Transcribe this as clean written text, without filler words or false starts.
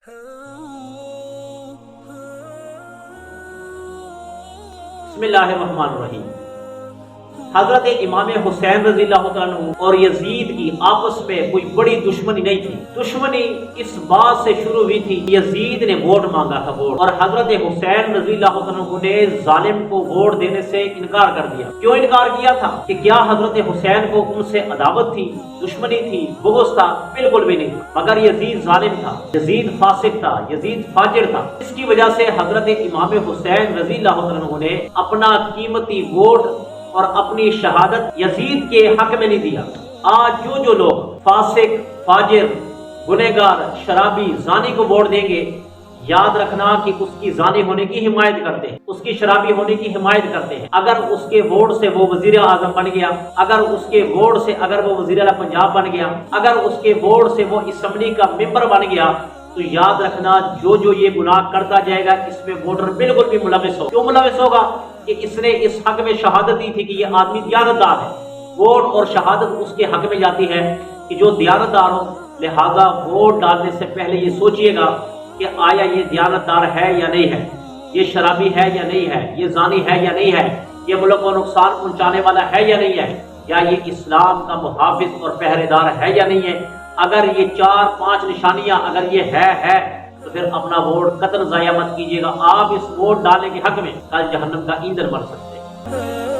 بسم اللہ الرحمن الرحیم۔ حضرت امام حسین رضی اللہ تعالیٰ عنہ اور یزید کی آپس میں کوئی بڑی دشمنی نہیں تھی۔ دشمنی اس بات سے شروع ہوئی تھی، یزید نے ووٹ مانگا تھا اور حضرت حسین رضی اللہ تعالیٰ عنہ نے ظالم کو ووٹ دینے سے انکار کر دیا۔ کیوں انکار کیا تھا؟ کہ کیا حضرت حسین کو ان سے عداوت تھی، دشمنی تھی، بغض تھا؟ بالکل بھی نہیں، مگر یزید ظالم تھا، یزید فاسق تھا، یزید فاجر تھا۔ اس کی وجہ سے حضرت امام حسین رضی اللہ عنہ نے اپنا قیمتی ووٹ اور اپنی شہادت یزید کے حق میں نہیں دیا۔ آج جو لوگ فاسق، فاجر، گنہگار، شرابی، زانی کو ووٹ دیں گے، یاد رکھنا کہ اس کی زانی ہونے کی حمایت کرتے ہیں، اس کی شرابی ہونے کی حمایت کرتے ہیں۔ اگر اس کے ووٹ سے وہ وزیر اعظم بن گیا، اگر اس کے ووٹ سے اگر وہ وزیر اعلیٰ پنجاب بن گیا، اگر اس کے ووٹ سے وہ اسمبلی کا ممبر بن گیا، تو یاد رکھنا جو یہ گناہ کرتا جائے گا، اس میں ووٹر بالکل بھی ملوث ہو۔ کیوں ملوث ہوگا؟ کہ اس نے اس حق میں شہادت دی تھی کہ یہ آدمی دیانتدار ہے۔ ووٹ اور شہادت اس کے حق میں جاتی ہے کہ جو دیانتدار ہو، لہذا ووٹ ڈالنے سے پہلے یہ سوچئے گا کہ آیا یہ دیانتدار ہے یا نہیں ہے، یہ شرابی ہے یا نہیں ہے، یہ زانی ہے یا نہیں ہے، یہ ملک کو نقصان پہنچانے والا ہے یا نہیں ہے، یا یہ اسلام کا محافظ اور پہرے دار ہے یا نہیں ہے۔ اگر یہ 4-5 نشانیاں اگر یہ ہے تو پھر اپنا ووٹ قطعاً ضائع مت کیجیے گا۔ آپ اس ووٹ ڈالنے کے حق میں کل جہنم کا ایندھن بن سکتے ہیں۔